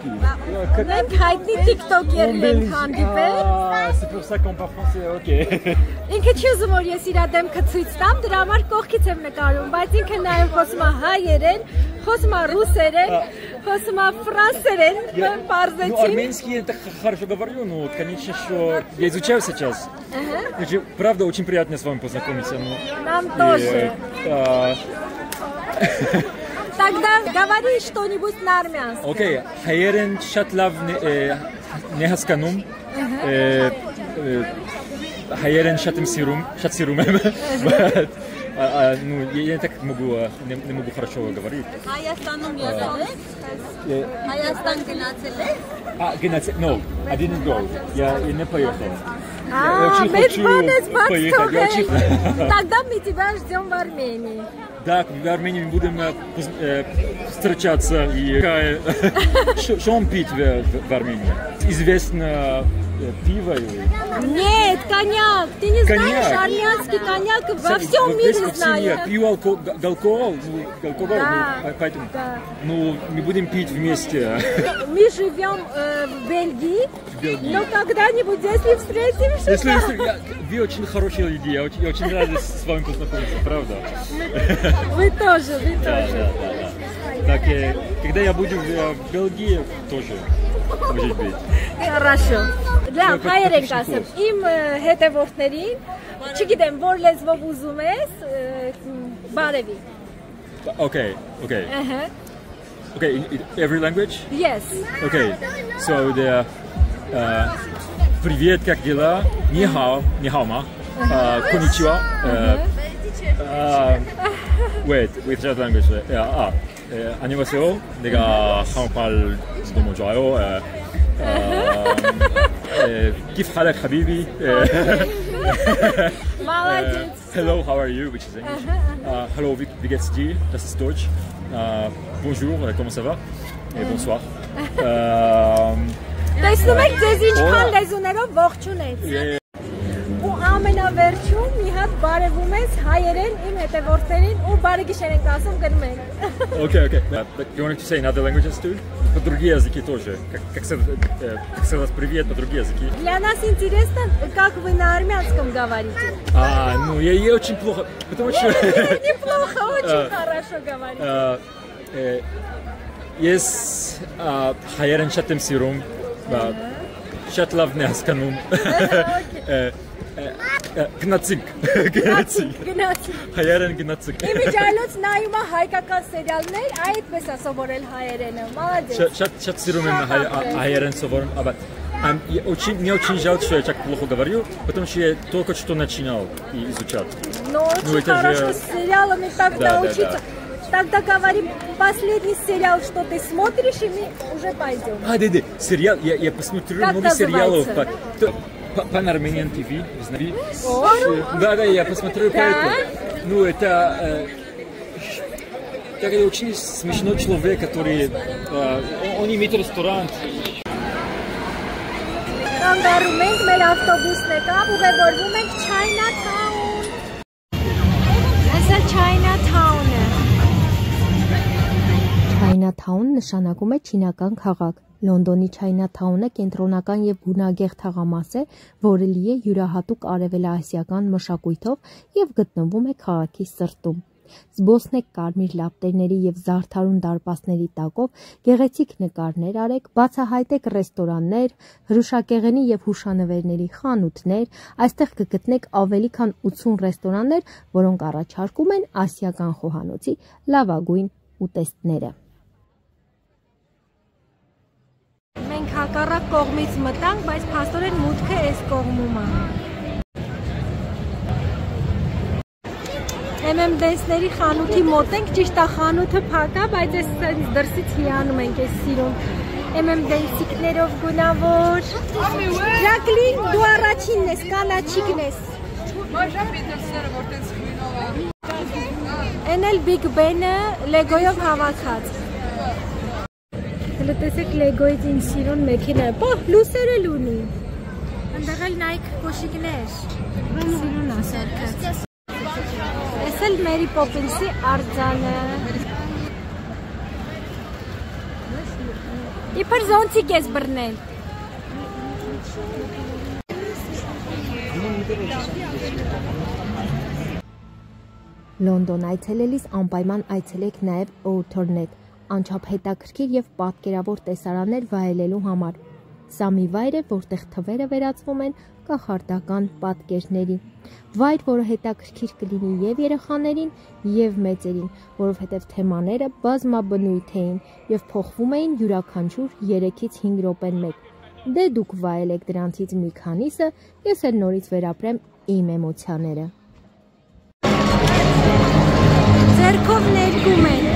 Մենք հայտնի TikTok-երն ենք հանդիպել։ C'est pour ça qu'on parle français, ok. Ինքը չի ուզում որ ես իր դեմքը ցույց տամ, դրա համար կողքից եմ նկարում, բայց ինքը նաև խոսում է հայերեն, խոսում է русերեն, խոսում է ֆրանսերեն, բարձեցին։ Ну, армянский я так хорошо говорю, но, конечно, что я изучаю сейчас. Правда, очень приятно с вами познакомиться. Нам тоже. Тогда говори что-нибудь на армянском. Окей, հայերեն շատ լավ նեհասկանում, հայերեն շատ սիրում եմ, ну, я не могу хорошо говорить. Հայաստանում եղել եք? Հայաստան գնացել եք? Геннадий, no, I didn't go. Я не поехал. Մեծ բան ես բաց թողել։ Тогда мы тебя ждем в Армении. Да, в Армении будем встречаться и что он пить в Армении? Известно пиво или... Нет, коньяк. Ты не знаешь армянский коньяк, во всем мире знают. Пью алкоголь, поэтому ну, мы будем пить вместе. Мы живем в Бельгии, но когда-нибудь, если встретимся... Вы очень хорошие люди, я очень рад с вами познакомиться, правда? Вы тоже, вы тоже. Так, когда я буду в Бельгии, тоже, может быть. Хорошо. Լավ, հայեր ենք ասեմ, իմ հետևորդներին, չգիտեմ, որ լեզվով ուզում ես, բարևի. Okay. Okay, every language? Yes. Okay, so the привет, как дела? Ни хао ма. Konnichiwa. Wait, that language. 안녕하세요. 내가 한국말 너무 좋아요. كيف حالك حبيبي? Hello, how are you? Which is English. Hello, wie geht's dir? Das ist Deutsch. Bonjour, comment ça va? Et bonsoir. Տեսնում եք, ձեզ ինչքան լեզուներով ողջունեց։ Ու ամենավերջում մի հատ բարևում ես հայերեն իմ հետևորդներին ու բարեգիշեր ենք ասում գնում ենք։ Okay. But you wanted to say in other languages too? По другие языки тоже. Как сказать привет по другие языки. Для нас интересно, как вы на армянском говорите. Ну я очень плохо, потому что... Неплохо, очень хорошо говорите. Ես հայերեն շատ եմ սիրում, շատ լավ է հասկանում։ Գնացինք։ Հայերեն գնացինք։ Իմիջիայլոց նայում է հայկական սերիալներ, այդպես է սովորել հայերենը։ Молодец։ Շատ սիրում եմ հայերեն սովորում, мне очень жаль, что я так плохо говорю, потому что я только что начинал изучать. Ну, очень хорошо с сериалами так научиться. Тогда говорим последний сериал, что ты смотришь, и мы уже пойдем. Да, сериал, я посмотрю много сериалов. Pan-Armenian TV, знаете? Да, я посмотрю поэтому. Ну, это очень смешной человек, который, он имеет ресторан. Կանգառում ենք, մեր ավտոբուսն եկավ, ուղևորվում ենք Chinatown։ Այսա Chinatown-ը։ Chinatown նշանակում է չինական քաղաք։ Լոնդոնի Chinatown-ը կենտրոնական եւ գունագեղ թաղամաս է, որը լի է յուրահատուկ արևելաասիական մշակույթով եւ գտնվում է քաղաքի սրտում։ Զբոսնեք կարմիր լապտերների եւ զարդարուն դարպասների տակով, գեղեցիկ նկարներ արեք, բացահայտեք ռեստորաններ, հրուշակեղենի եւ հուշանվերների խանութներ, այստեղ կգտնեք ավելի քան 80 ռեստորաններ, որոնք առաջարկում են ասիական խոհանոցի լավագույն ուտեստները։ Մենք հակառակ կողմից մտանք, բայց փաստորեն մուտքը այս կողմում է։ MMDS-ների խանութի մոտ ենք, ճիշտ է խանութը փակ է, բայց այս դրսից հիանում ենք, այս սիրուն MMDS-իկներով գունավոր։ Ժակլին, դու առաջինն ես, կանաչիկն ես։ Են էլ Big Ben-ը լեգոյով հավաքած։ Հələ տեսեք լեգոյից ինչ սիրուն մեքենա է, պահ, լուսեր էլ ունի։ Ընդեղ էլ նայք կոշիկներ, սիրուն է սարքը։ Ես էլ Մերի Պոպինսի արձանը։ Իբր զոնցիկ ես բռնել։ Լոնդոն այցելելիս անպայման այցելեք նաև Outernet, անչափ հետաքրքիր և պատկերավոր տեսարաններ վայելելու համար։ Սա մի վայր է, որտեղ թվերը վերածվում են կախարդական պատկերների։ Վայր, որը հետաքրքիր կլինի և երեխաներին, և մեծերին, որովհետև թեմաները բազմաբնույթ էին և փոխվում էին յուրաքանչյուր 3-ից 5 րոպեն մեկ։ Դե դուք վայելեք դրանցից մի քանիսը, ես էլ նորից վերապրեմ իմ էմոցիաները։ Ձեռքով ներկում են։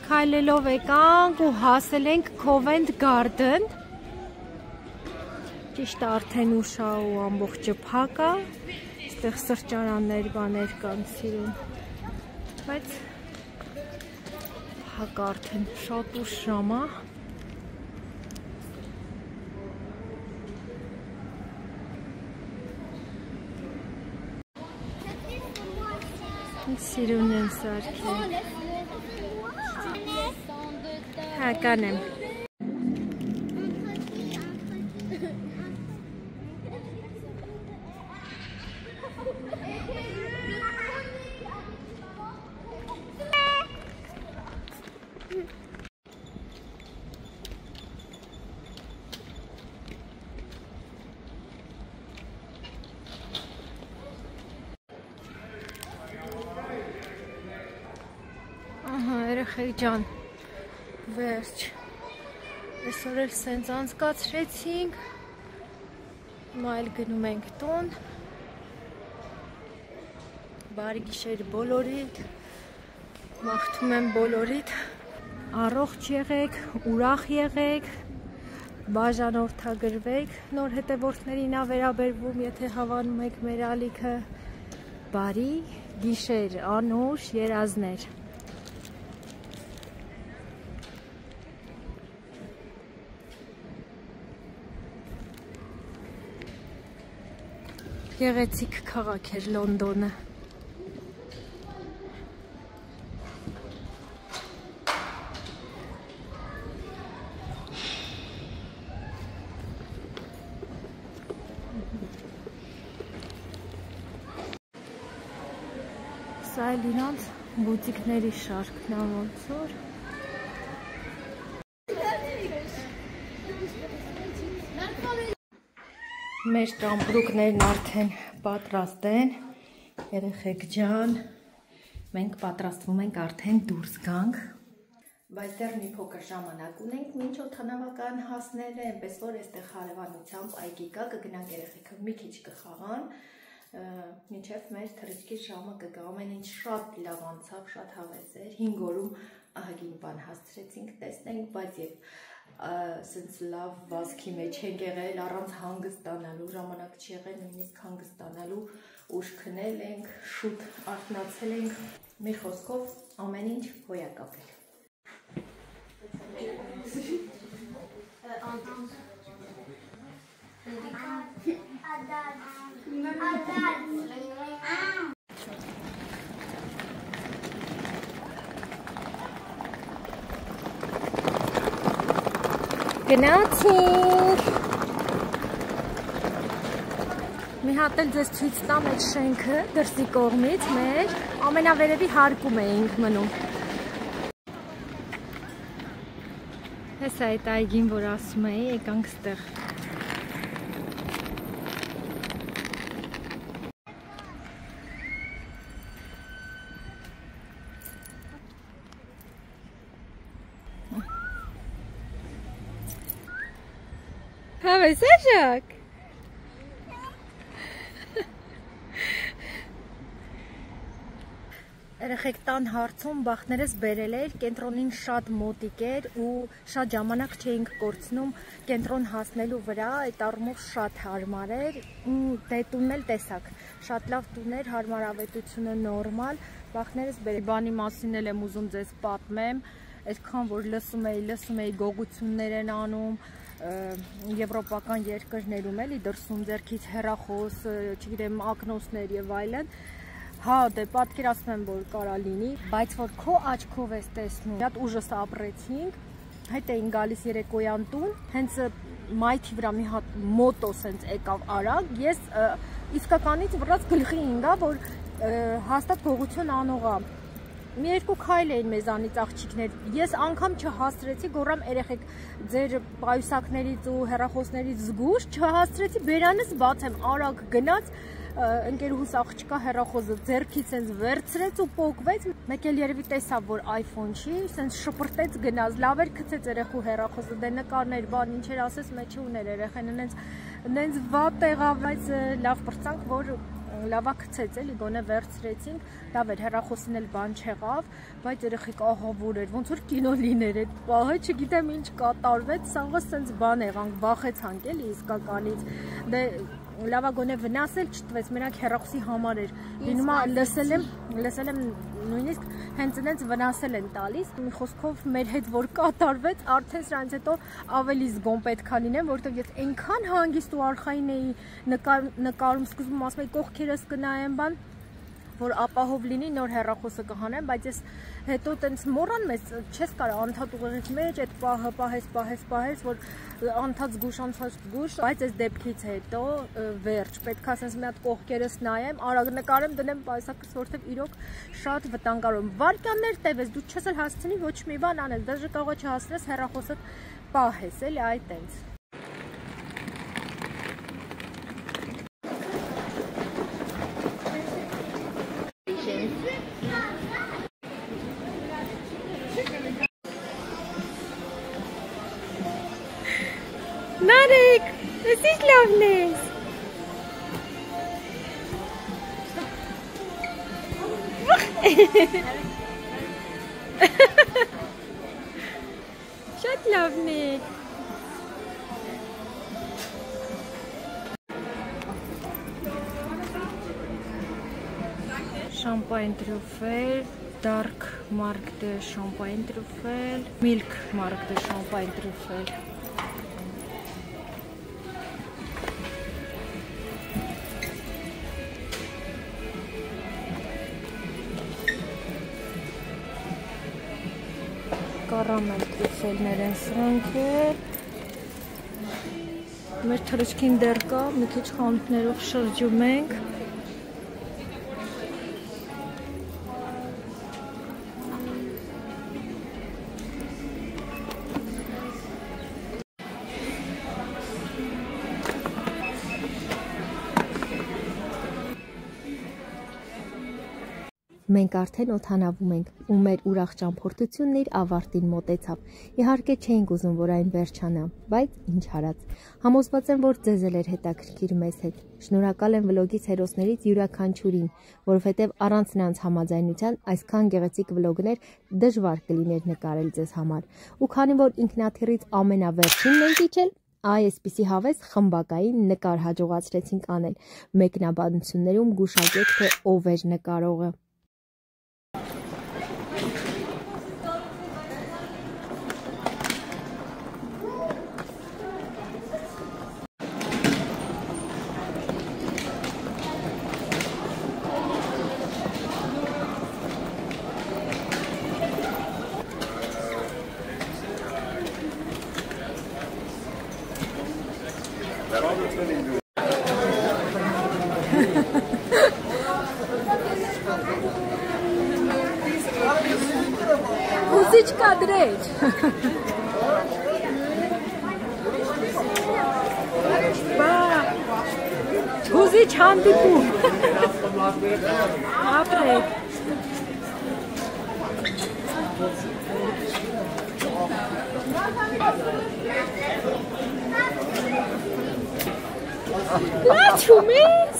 Քայլելով եկանք ու հասել ենք Covent Garden։ Ճիշտ է, արդեն ուշ է ու ամբողջը փակ է։ Այստեղ սրճարաններ բաներ կան սիրուն։ Բայց փակ է արդեն, շատ ուշ ժամ է։ Սիրուն են սարքել։ Հա, կանեմ։ Ահա, երեխեք ջան, վերջ, այսօր էլ սենց անցկացրեցինք, հիմա էլ գնում ենք տուն, բարի գիշեր բոլորիդ, մաղթում եմ բոլորիդ, առողջ եղեք, ուրախ եղեք, բաժանորդագրվեք, նոր հետևորդներին վերաբերվում, եթե հավանում եք մեր ալիքը, բարի գիշեր, անուշ երազներ։ Գեղեցիկ քաղաք էր Լոնդոնը։ Սա էլ իրանց բուտիկների շարքն է ոնց որ։ Մեր ճամպրուկներն արդեն պատրաստ են, երեխեք ջան, մենք պատրաստվում ենք արդեն դուրս գանք, բայց դեռ մի փոքր ժամանակ ունենք, մինչ օդանավական հասնելը, այնպես որ այստեղ հարևանությամբ այգի կա, կգնանք երեխեքը մի քիչ կխաղան, մինչև մեր թռիչքի ժամը կգա, ամեն ինչ շատ լավ անցավ, շատ հավես էր, 5 օրում ահագին բան հասցրեցինք, տեսնենք, բայց եւ սենց լավ վազքի մեջ ենք եղել, առանց հանգստանալու, ժամանակ չի եղել նույնիսկ հանգստանալու, ուշ քնել ենք, շուտ արթնացել ենք, մի խոսքով ամեն ինչ հոյակապ էր։ Գնացինք։ Մի հատ էլ ձեզ ցույց տամ այդ շենքը դրսի կողմից մեր ամենավերևի հարկում էինք մնում։ Հեսա այդ այգին, որ ասում էի, եկանք ստեղ։ Հավես աշակ։ Երեխեք տան հարցում բախներս բերել էր, կենտրոնին շատ մոտիկ էր ու շատ ժամանակ չէինք կորցնում կենտրոն հասնելու վրա, այդ առումով շատ հարմար էր, դե տունն էլ տեսակ, շատ լավ տուն էր, հարմարավետությունը նորմալ, բախներս բերել, բանի մասին էլ եմ ուզում ձեզ պատմեմ, այդքան որ լսում էի գողություններ են անում, եվրոպական երկրներում էլի դրսում ձեռքից հեռախոս, չգիտեմ, ակնոցներ եւ այլն, հա, դե պատկերացնում եմ, որ կարա լինի, բայց որ քո աչքով ես տեսնում, շատ ուժս ապրեցինք, հետ էին գալիս երեկոյան տուն, հենց մայթի վրա մի հատ մոտո սենց եկավ արագ, ես իսկականից վրաց գլխի ինգա, որ հաստատ գողություն անողա, մի երկու քայլ էին մեզանից աղջիկներ, ես անգամ չհասցրեցի, գոռամ երեխեք ձեր պայուսակներից ու հեռախոսներից զգուշ, չհասցրեցի բերանս բացեմ, արագ գնաց, ընկերուհուս աղջկա հեռախոսը ձեռքից սենց վերցրեց ու պոկվեց, մեկ էլ երևի տեսավ, որ iPhone չի, սենց շպրտեց գնաց, լավ էր գցեց երեխու հեռախոսը, դե նկարներ, բան ինչեր ասես մեջը ուներ երեխեն, նենց վատ եղավ, բայց լավ պրծանք, որ լավա գցեց էլի, գոնե վերցրեցինք, լավ էր, հեռախոսին էլ բան չեղավ, բայց երեխեք ահավոր էր, ոնց որ կինո լիներ այդ պահը, չգիտեմ ինչ կատարվեց, սաղը սենց բան եղանք, վախեցանք էլի իսկականից, դե լավա գոնե վնաս էլ չտվեց, մենակ հեռախոսի համար էր, լինումա լսել եմ նույնիսկ հենց նենց վնասել են տալիս, մի խոսքով մեր հետ որ կատարվեց, արդեն սրանից հետո ավելի զգոն պետքա լինեմ, որովհետև ես այնքան հանգիստ ու արխային էի նկարում, սկզբում ասում էի կողքերս կնայեմ բան, որ ապահով լինի նոր հեռախոսը կհանեմ, բայց ես հետո տենց մոռանում ես, չես կարող անդադ ուղեղից մեջ այդ պահը պահես, որ անդադ զգուշ, բայց այս դեպքից հետո վերջ, պետք է ասես մի հատ կողքերս նայեմ, արագ նկարեմ, դնեմ պայուսակս, որովհետև իրոք շատ վտանգավոր, վարկաններ տևես, դու չես էլ հասցնի ոչ մի բան անել, դաժե կարող է չհասցնես հեռախոսդ պահես, էլի այդ տենց։ Նարեկ, ես ինչ լավն ես։ Շատ լավն եք։ Շամպայն տրյուֆել, dark mark de շամպայն տրյուֆել, milk mark de շամպայն տրյուֆել։ Կարամել տրյուֆելներ են սրանքել, մեր թռիչքին դեռ կա, մի քիչ խանութներով շրջում ենք, Մենք արդեն օդանավում ենք, ու մեր ուրախ ճամփորդությունն իր ավարտին մոտեցավ։ Իհարկե չէինք ուզում, որ այն վերջանա, բայց ինչ արած։ Համոզված եմ, որ ձեզ էլ էր հետաքրքիր մեզ հետ։ Շնորհակալ եմ վլոգից հերոսներից յուրաքանչյուրին, որովհետև առանց նրանց համաձայնության այսքան գեղեցիկ վլոգներ դժվար կլիներ նկարել ձեզ համար։ Ու քանի որ ինքնաթիռից ամենավերջինն ենք իջել, այսպիսի հավես խմբակային նկար հաջողացրեցինք անել։ Մեկնաբանություններում գուշակեք, թե ով էր նկարողը։ Հուզիչ կադրեր։ Հուզիչ հանդիպում։ Ապրեք։ Լաչում ես։